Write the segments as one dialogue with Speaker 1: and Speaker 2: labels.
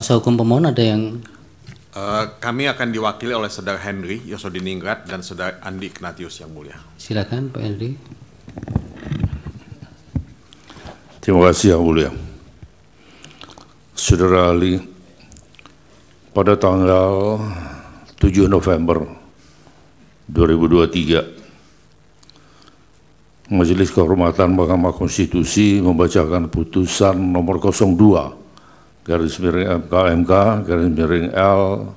Speaker 1: Kuasa hukum pemohon ada yang
Speaker 2: Kami akan diwakili oleh Saudara Henry Yosodiningrat dan Saudara Andi Ignatius yang mulia.
Speaker 1: silakan Pak Henry.
Speaker 3: Terima kasih yang mulia. Saudara ahli, pada tanggal 7 November 2023, Majelis Kehormatan Mahkamah Konstitusi membacakan putusan nomor 02 garis miring MKMK garis miring L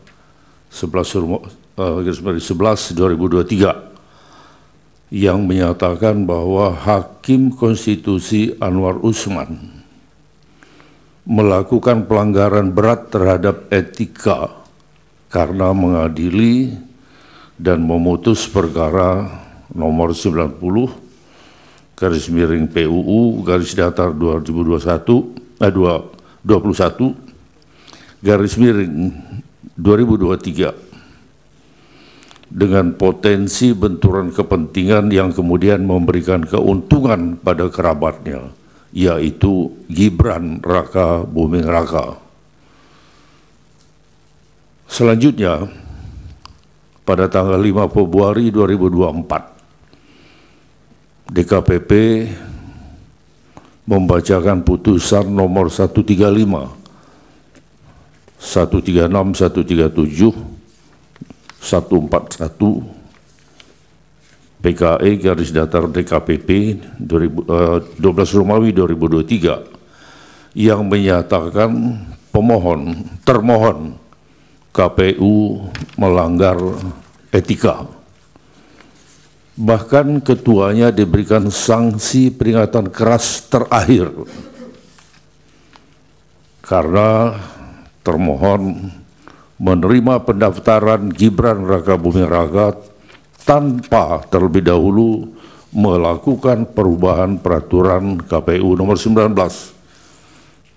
Speaker 3: 11/11/2023 yang menyatakan bahwa Hakim Konstitusi Anwar Usman melakukan pelanggaran berat terhadap etika karena mengadili dan memutus perkara nomor 90 garis miring PUU garis datar 21 garis miring 2023 dengan potensi benturan kepentingan yang kemudian memberikan keuntungan pada kerabatnya, yaitu Gibran Raka Buming Raka. Selanjutnya, pada tanggal 5 Februari 2024, DKPP membacakan putusan nomor 135, 136, 137, 141 PKE garis datar DKPP 12 Romawi 2023 yang menyatakan termohon KPU melanggar etika. Bahkan ketuanya diberikan sanksi peringatan keras terakhir karena termohon menerima pendaftaran Gibran Raka Buming Raka tanpa terlebih dahulu melakukan perubahan peraturan KPU nomor 19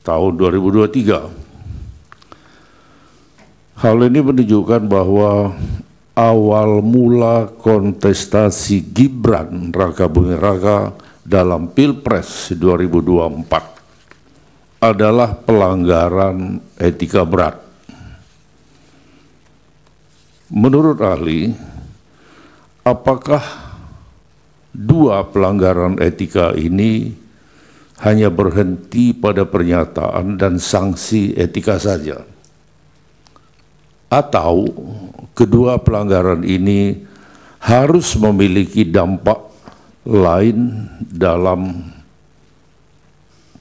Speaker 3: tahun 2023. Hal ini menunjukkan bahwa awal mula kontestasi Gibran Raka Buming Raka dalam Pilpres 2024 adalah pelanggaran etika berat. Menurut ahli, apakah dua pelanggaran etika ini hanya berhenti pada pernyataan dan sanksi etika saja? Atau kedua pelanggaran ini harus memiliki dampak lain dalam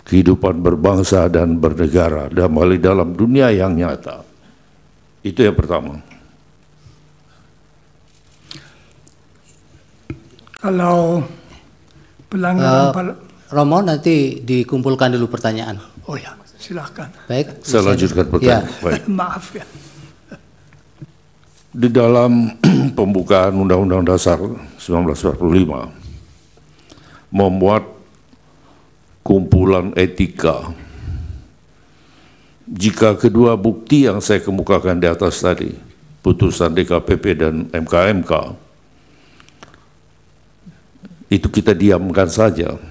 Speaker 3: kehidupan berbangsa dan bernegara, dalam dunia yang nyata? Itu yang pertama.
Speaker 4: Kalau pelanggaran
Speaker 1: Romo, nanti dikumpulkan dulu pertanyaan.
Speaker 4: oh ya, silahkan.
Speaker 1: Baik.
Speaker 3: Saya lanjutkan pertanyaan.
Speaker 1: Ya.
Speaker 3: Baik.
Speaker 4: Maaf ya.
Speaker 3: Di dalam pembukaan Undang-Undang Dasar 1945 memuat kumpulan etika. Jika kedua bukti yang saya kemukakan di atas tadi, putusan DKPP dan MKMK, itu kita diamkan saja,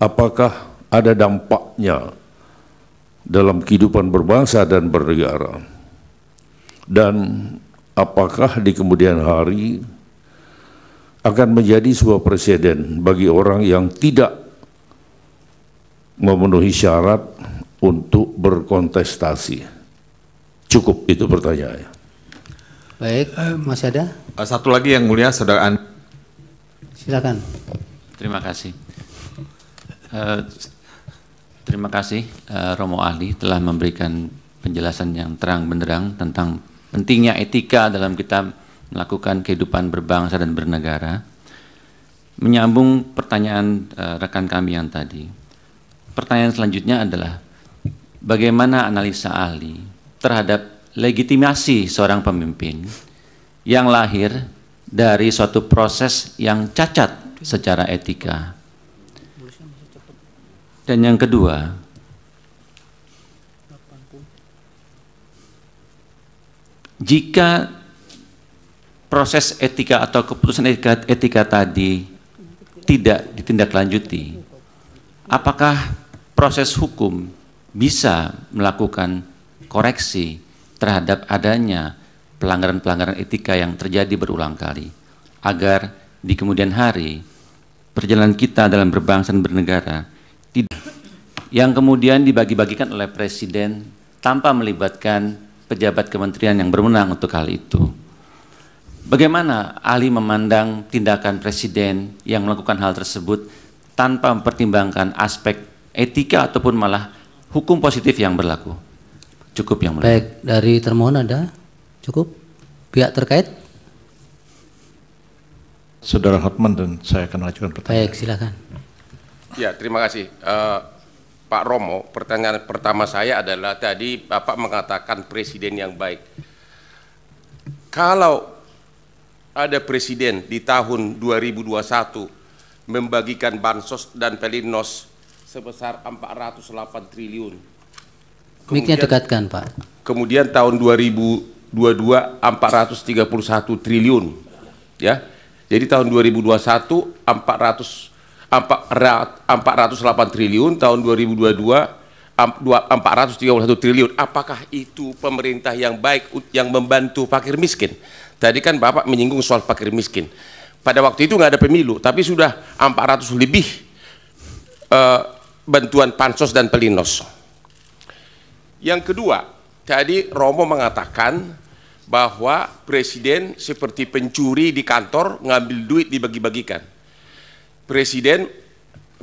Speaker 3: apakah ada dampaknya dalam kehidupan berbangsa dan bernegara? Dan apakah di kemudian hari akan menjadi sebuah presiden bagi orang yang tidak memenuhi syarat untuk berkontestasi? Cukup itu pertanyaannya.
Speaker 1: Baik, masih ada?
Speaker 2: Satu lagi yang mulia, Saudara Andi.
Speaker 1: Silakan.
Speaker 5: Terima kasih. Terima kasih Romo Ahli telah memberikan penjelasan yang terang benderang tentang pentingnya etika dalam kita melakukan kehidupan berbangsa dan bernegara. Menyambung pertanyaan rekan kami yang tadi, pertanyaan selanjutnya adalah bagaimana analisa ahli terhadap legitimasi seorang pemimpin yang lahir dari suatu proses yang cacat secara etika. Dan yang kedua, jika proses etika atau keputusan etika tadi tidak ditindaklanjuti, apakah proses hukum bisa melakukan koreksi terhadap adanya pelanggaran-pelanggaran etika yang terjadi berulang kali, agar di kemudian hari perjalanan kita dalam berbangsa dan bernegara tidak yang kemudian dibagi-bagikan oleh Presiden tanpa melibatkan pejabat kementerian yang berwenang untuk hal itu. Bagaimana ahli memandang tindakan Presiden yang melakukan hal tersebut tanpa mempertimbangkan aspek etika ataupun malah hukum positif yang berlaku? Cukup yang mulia.
Speaker 1: Baik, dari termohon ada? Cukup? Pihak terkait?
Speaker 3: Saudara Hotman dan saya akan mengajukan pertanyaan.
Speaker 1: Baik, silakan.
Speaker 6: Ya, terima kasih. Pak Romo, pertanyaan pertama saya adalah tadi Bapak mengatakan presiden yang baik. Kalau ada presiden di tahun 2021 membagikan bansos dan pelinsos sebesar 408 triliun.
Speaker 1: Mic-nya dekatkan, Pak.
Speaker 6: Kemudian tahun 2022 431 triliun. Ya. Jadi tahun 2021 408 triliun, tahun 2022 431 triliun. Apakah itu pemerintah yang baik yang membantu fakir miskin? Tadi kan Bapak menyinggung soal fakir miskin. Pada waktu itu nggak ada pemilu, tapi sudah 400 lebih bantuan pansos dan pelinsos. Yang kedua, tadi Romo mengatakan bahwa presiden seperti pencuri di kantor ngambil duit dibagi-bagikan. Presiden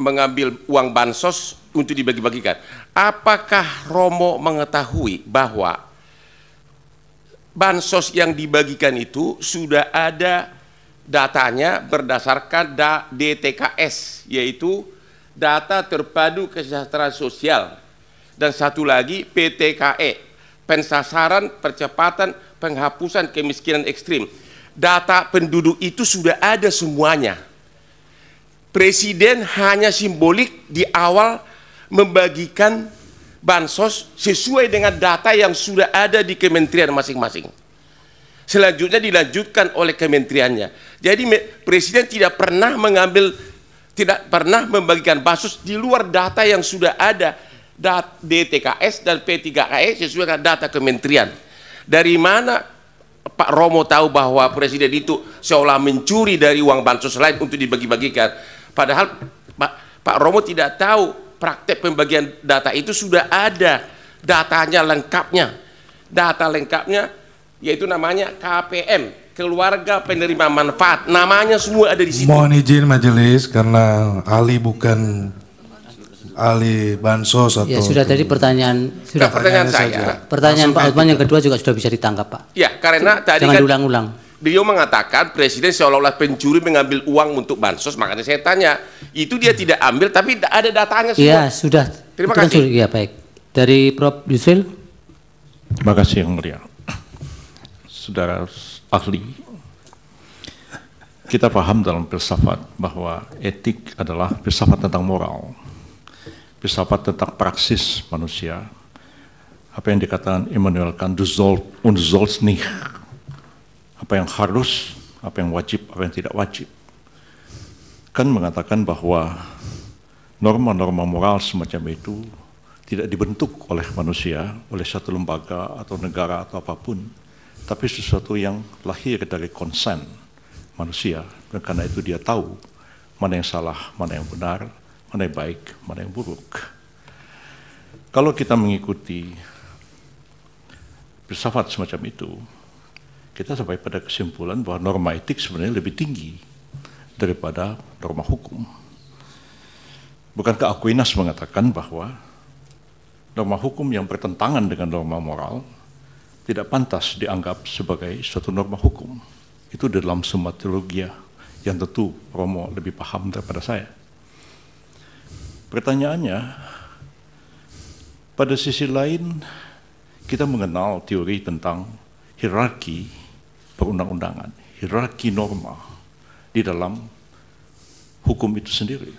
Speaker 6: mengambil uang bansos untuk dibagi-bagikan. Apakah Romo mengetahui bahwa bansos yang dibagikan itu sudah ada datanya berdasarkan DTKS, yaitu data terpadu kesejahteraan sosial, dan satu lagi PTKE, pensasaran percepatan penghapusan kemiskinan ekstrim. Data penduduk itu sudah ada semuanya. Presiden hanya simbolik di awal membagikan bansos sesuai dengan data yang sudah ada di kementerian masing-masing. Selanjutnya dilanjutkan oleh kementeriannya. Jadi presiden tidak pernah membagikan bansos di luar data yang sudah ada, DTKS dan P3KE sesuai dengan data kementerian. Dari mana Pak Romo tahu bahwa presiden itu seolah mencuri dari uang bansos lain untuk dibagi-bagikan? Padahal Pak Romo tidak tahu praktek pembagian data itu sudah ada datanya lengkapnya. Data lengkapnya yaitu namanya KPM, keluarga penerima manfaat. Namanya semua ada di situ.
Speaker 7: Mohon izin majelis karena ahli bukan ahli bansos atau
Speaker 1: Ya, sudah tadi pertanyaan sudah.
Speaker 6: Pertanyaan saya.
Speaker 1: Pertanyaan Pak Hotman yang kedua juga sudah bisa ditangkap, Pak.
Speaker 6: Ya, karena tadi
Speaker 1: Jangan
Speaker 6: kan
Speaker 1: diulang-ulang.
Speaker 6: beliau mengatakan presiden seolah-olah pencuri mengambil uang untuk bansos, makanya saya tanya, itu dia tidak ambil tapi ada datanya semua.
Speaker 1: Iya, sudah.
Speaker 6: Terima
Speaker 1: Itu kan
Speaker 6: kasih.
Speaker 1: sudah. Iya, baik. Dari Prof. Yusril.
Speaker 3: Terima kasih yang mulia. Saudara ahli, kita paham dalam filsafat bahwa etik adalah filsafat tentang moral, filsafat tentang praksis manusia. Apa yang dikatakan Immanuel Kant, du sollst nicht, apa yang harus, apa yang wajib, apa yang tidak wajib. Kant mengatakan bahwa norma-norma moral semacam itu tidak dibentuk oleh manusia, oleh satu lembaga atau negara atau apapun, tapi sesuatu yang lahir dari konsen manusia, dan karena itu dia tahu mana yang salah, mana yang benar, mana yang baik, mana yang buruk. Kalau kita mengikuti filsafat semacam itu, kita sampai pada kesimpulan bahwa norma etik sebenarnya lebih tinggi daripada norma hukum. Bukankah Aquinas mengatakan bahwa norma hukum yang bertentangan dengan norma moral tidak pantas dianggap sebagai suatu norma hukum? Itu dalam semua teologi yang tentu Romo lebih paham daripada saya. Pertanyaannya, pada sisi lain kita mengenal teori tentang hierarki perundang-undangan, hierarki norma di dalam hukum itu sendiri.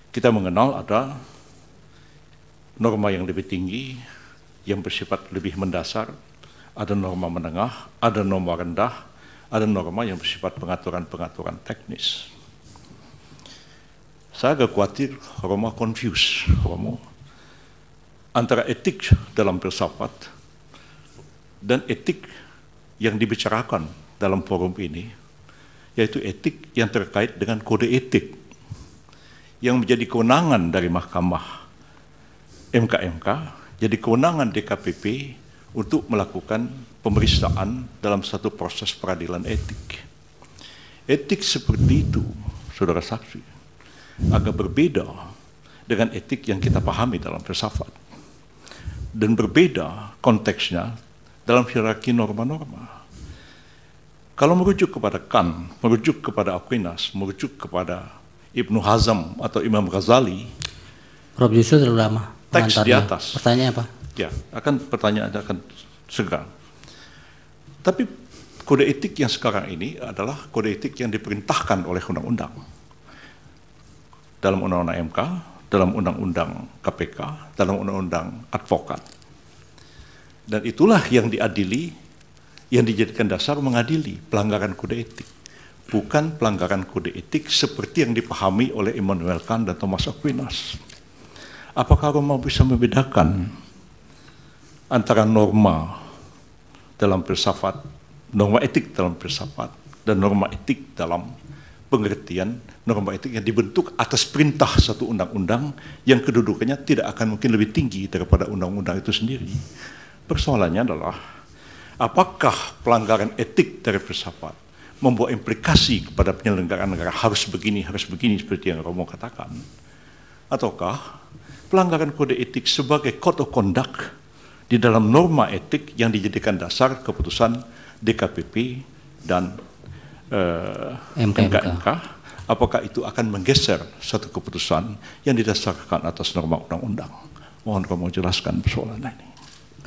Speaker 3: Kita mengenal ada norma yang lebih tinggi, yang bersifat lebih mendasar, ada norma menengah, ada norma rendah, ada norma yang bersifat pengaturan-pengaturan teknis. Saya agak khawatir Romo confuse, Romo. antara etik dalam filsafat dan etik yang dibicarakan dalam forum ini, yaitu etik yang terkait dengan kode etik yang menjadi kewenangan dari Mahkamah MK, jadi kewenangan DKPP untuk melakukan pemeriksaan dalam satu proses peradilan etik. Etik seperti itu, saudara saksi, agak berbeda dengan etik yang kita pahami dalam filsafat, dan berbeda konteksnya dalam hierarki norma-norma. Kalau merujuk kepada Kant, merujuk kepada Aquinas, merujuk kepada Ibnu Hazm atau Imam Ghazali,
Speaker 1: Prof. Yusuf terlalu lama.
Speaker 3: teks di
Speaker 1: mengantarnya.
Speaker 3: atas.
Speaker 1: Pertanyaan apa?
Speaker 3: Ya, pertanyaan akan segera. Tapi kode etik yang sekarang ini adalah kode etik yang diperintahkan oleh undang-undang. Dalam undang-undang MK, dalam undang-undang KPK, dalam undang-undang advokat. Dan itulah yang diadili, yang dijadikan dasar mengadili pelanggaran kode etik. Bukan pelanggaran kode etik seperti yang dipahami oleh Immanuel Kant dan Thomas Aquinas. Apakah Roma bisa membedakan antara norma dalam filsafat, norma etik dalam filsafat, dan norma etik dalam pengertian norma etik yang dibentuk atas perintah satu undang-undang yang kedudukannya tidak akan mungkin lebih tinggi daripada undang-undang itu sendiri? Persoalannya adalah, apakah pelanggaran etik dari filsafat membawa implikasi kepada penyelenggaraan negara harus begini seperti yang Romo katakan, ataukah pelanggaran kode etik sebagai code of conduct di dalam norma etik yang dijadikan dasar keputusan DKPP dan MK, apakah itu akan menggeser satu keputusan yang didasarkan atas norma undang-undang? Mohon Romo jelaskan persoalan ini.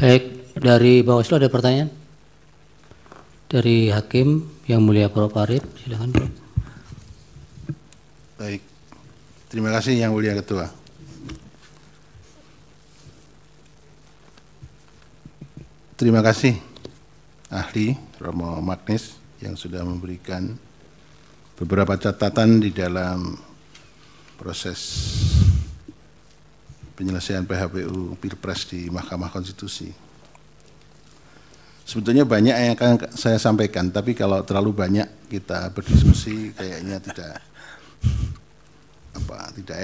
Speaker 1: Baik, dari Bawaslu ada pertanyaan? Dari Hakim yang mulia Prof. Arief, silakan Prof.
Speaker 8: Baik, terima kasih Yang Mulia Ketua. Terima kasih ahli Romo Magnis yang sudah memberikan beberapa catatan di dalam proses penyelesaian PHPU Pilpres di Mahkamah Konstitusi. Sebetulnya banyak yang akan saya sampaikan, tapi kalau terlalu banyak kita berdiskusi kayaknya tidak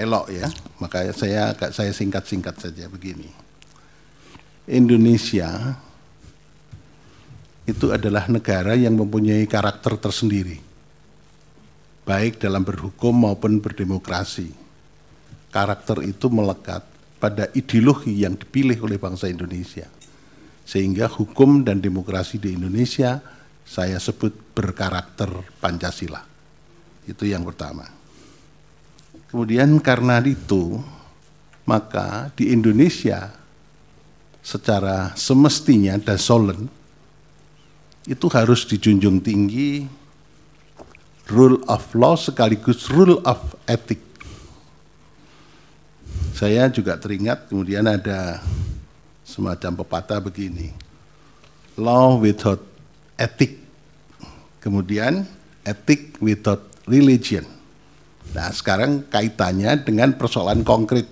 Speaker 8: elok ya. Makanya saya singkat-singkat saja begini. Indonesia itu adalah negara yang mempunyai karakter tersendiri, baik dalam berhukum maupun berdemokrasi. Karakter itu melekat pada ideologi yang dipilih oleh bangsa Indonesia. Sehingga hukum dan demokrasi di Indonesia saya sebut berkarakter Pancasila. Itu yang pertama. Kemudian karena itu, maka di Indonesia secara semestinya dan solen itu harus dijunjung tinggi rule of law sekaligus rule of ethic. Saya juga teringat kemudian ada semacam pepatah begini, law without ethic, kemudian ethic without religion. Nah sekarang kaitannya dengan persoalan konkret.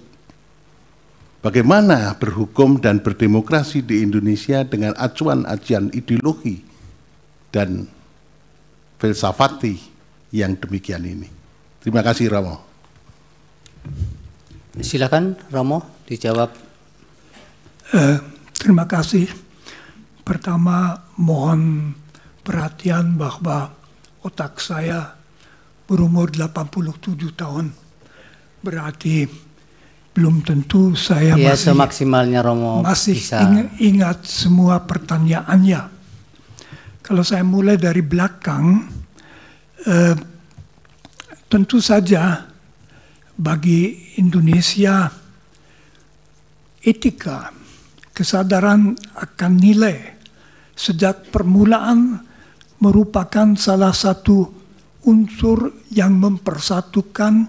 Speaker 8: Bagaimana berhukum dan berdemokrasi di Indonesia dengan acuan-acuan ideologi dan filsafati yang demikian ini. Terima kasih Romo.
Speaker 1: Silakan Romo dijawab.
Speaker 4: Terima kasih. Pertama mohon perhatian bahwa otak saya berumur 87 tahun. Berarti belum tentu saya
Speaker 1: Ya, semaksimalnya Romo
Speaker 4: masih
Speaker 1: bisa.
Speaker 4: ingat semua pertanyaannya. Kalau saya mulai dari belakang, tentu saja bagi Indonesia etika, kesadaran akan nilai sejak permulaan merupakan salah satu unsur yang mempersatukan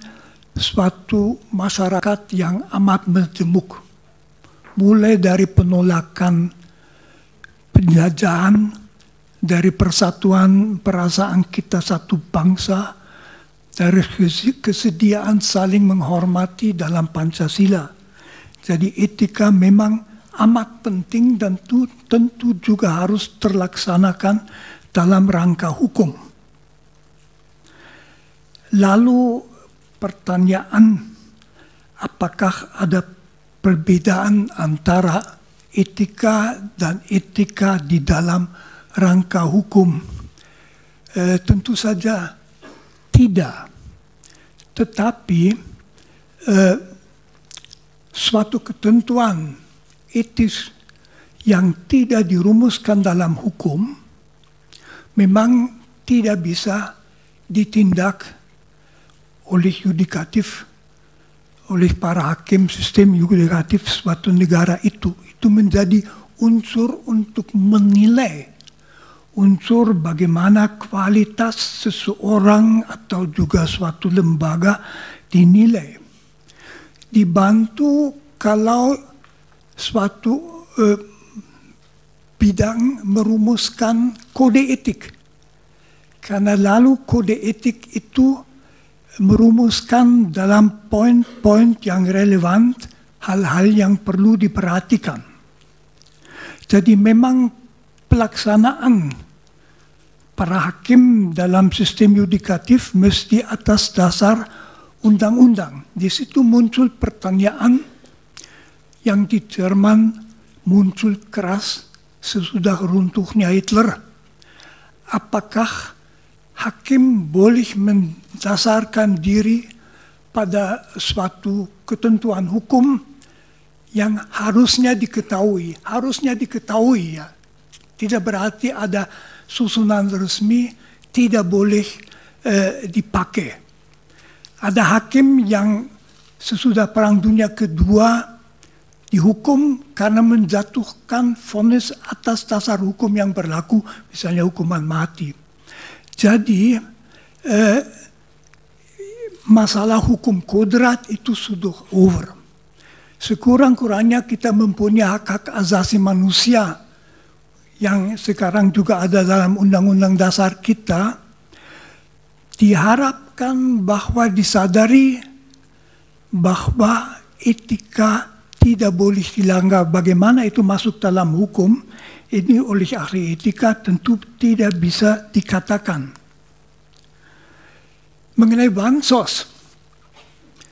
Speaker 4: suatu masyarakat yang amat majemuk. Mulai dari penolakan penjajahan, dari persatuan perasaan kita satu bangsa, dari kesediaan saling menghormati dalam Pancasila. Jadi etika memang amat penting dan tentu juga harus terlaksanakan dalam rangka hukum. Lalu pertanyaan, apakah ada perbedaan antara etika dan etika di dalam rangka hukum? Tentu saja tidak. Tetapi suatu ketentuan etis yang tidak dirumuskan dalam hukum memang tidak bisa ditindak oleh yudikatif, oleh para hakim sistem yudikatif suatu negara itu. Itu menjadi unsur untuk menilai, unsur bagaimana kualitas seseorang atau juga suatu lembaga dinilai. Dibantu kalau suatu bidang merumuskan kode etik. Karena lalu kode etik itu merumuskan dalam poin-poin yang relevan hal-hal yang perlu diperhatikan. Jadi memang pelaksanaan para hakim dalam sistem yudikatif mesti atas dasar undang-undang. Di situ muncul pertanyaan yang di Jerman muncul keras sesudah runtuhnya Hitler. Apakah hakim boleh mendasarkan diri pada suatu ketentuan hukum yang harusnya diketahui ya. Tidak berarti ada susunan resmi, tidak boleh dipakai. Ada hakim yang sesudah Perang Dunia Kedua dihukum karena menjatuhkan vonis atas dasar hukum yang berlaku, misalnya hukuman mati. Jadi masalah hukum kodrat itu sudah over. Sekurang-kurangnya kita mempunyai hak-hak asasi manusia yang sekarang juga ada dalam undang-undang dasar kita. Diharapkan bahwa disadari bahwa etika tidak boleh dilanggar. Bagaimana itu masuk dalam hukum? Ini oleh ahli etika tentu tidak bisa dikatakan. Mengenai bansos,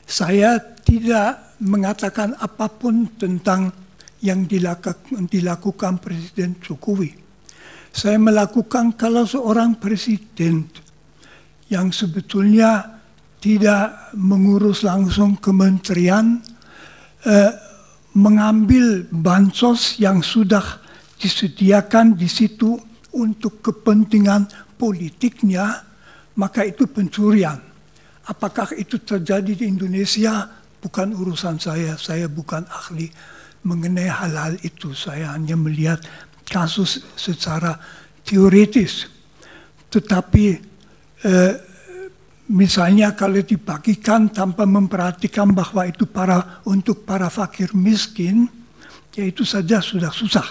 Speaker 4: saya tidak mengatakan apapun tentang yang dilakukan Presiden Jokowi. Saya melakukan kalau seorang presiden yang sebetulnya tidak mengurus langsung kementerian, mengambil bansos yang sudah disediakan di situ untuk kepentingan politiknya, maka itu pencurian. Apakah itu terjadi di Indonesia? Bukan urusan saya bukan ahli mengenai hal-hal itu. Saya hanya melihat kasus secara teoritis. Tetapi misalnya kalau dibagikan tanpa memperhatikan bahwa itu untuk para fakir miskin, ya itu saja sudah susah.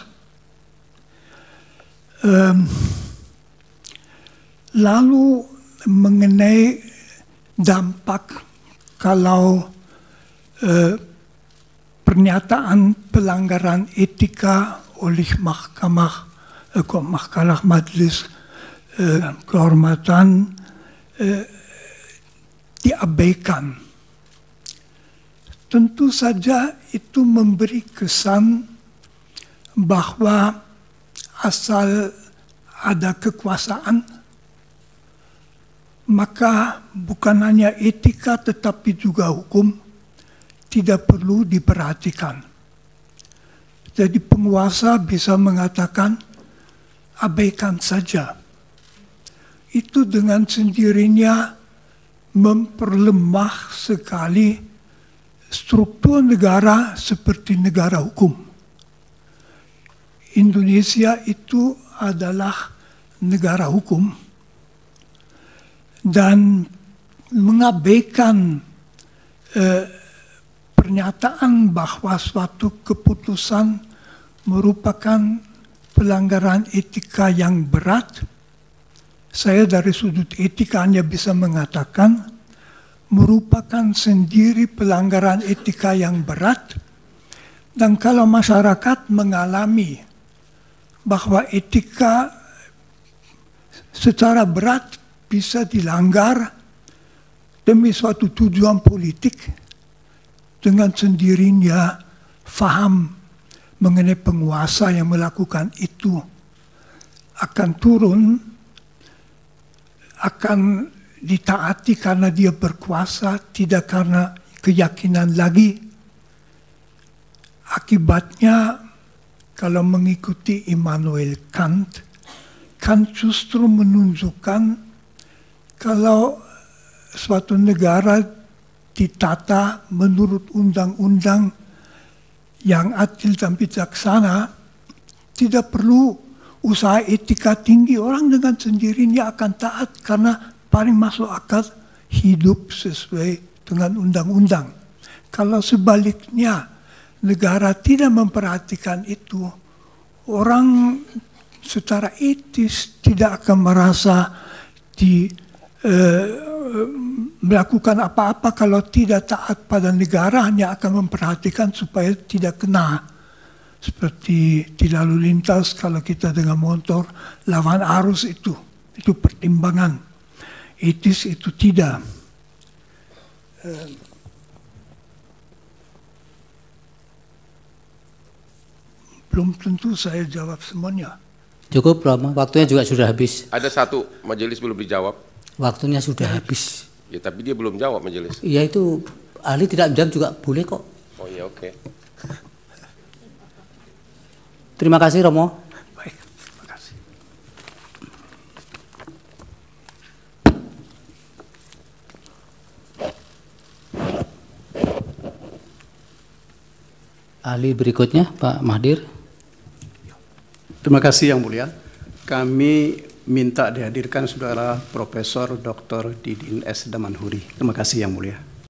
Speaker 4: Lalu mengenai dampak kalau pernyataan pelanggaran etika oleh mahkamah majelis kehormatan diabaikan. Tentu saja itu memberi kesan bahwa asal ada kekuasaan, maka bukan hanya etika tetapi juga hukum tidak perlu diperhatikan. Jadi penguasa bisa mengatakan abaikan saja. Itu dengan sendirinya memperlemah sekali struktur negara seperti negara hukum. Indonesia itu adalah negara hukum dan mengabaikan pernyataan bahwa suatu keputusan merupakan pelanggaran etika yang berat. Saya dari sudut etika hanya bisa mengatakan merupakan sendiri pelanggaran etika yang berat Dan kalau masyarakat mengalami bahwa etika secara berat bisa dilanggar demi suatu tujuan politik, dengan sendirinya faham mengenai penguasa yang melakukan itu akan turun, akan ditaati karena dia berkuasa, tidak karena keyakinan lagi. Akibatnya, kalau mengikuti Immanuel Kant, Kant justru menunjukkan kalau suatu negara ditata menurut undang-undang yang adil dan bijaksana, tidak perlu usaha etika tinggi. Orang dengan sendirinya akan taat karena paling masuk akal hidup sesuai dengan undang-undang. Kalau sebaliknya negara tidak memperhatikan itu, orang secara etis tidak akan merasa melakukan apa-apa kalau tidak taat pada negara, hanya akan memperhatikan supaya tidak kena. Seperti di lalu lintas kalau kita dengan motor lawan arus itu pertimbangan. Etis itu tidak. Belum tentu saya jawab semuanya.
Speaker 1: Cukup, Romo. Waktunya juga sudah habis.
Speaker 6: Ada satu majelis belum dijawab.
Speaker 1: Waktunya sudah habis.
Speaker 6: Ya, tapi dia belum jawab majelis.
Speaker 1: Iya, itu ahli tidak menjawab juga boleh kok.
Speaker 6: Oh iya, oke.
Speaker 1: Terima kasih, Romo.
Speaker 4: Baik, terima kasih.
Speaker 1: Ahli berikutnya, Pak Mahdir.
Speaker 9: Terima kasih Yang Mulia. Kami minta dihadirkan Saudara Profesor Dr. Didin S. Damanhuri. Terima kasih Yang Mulia.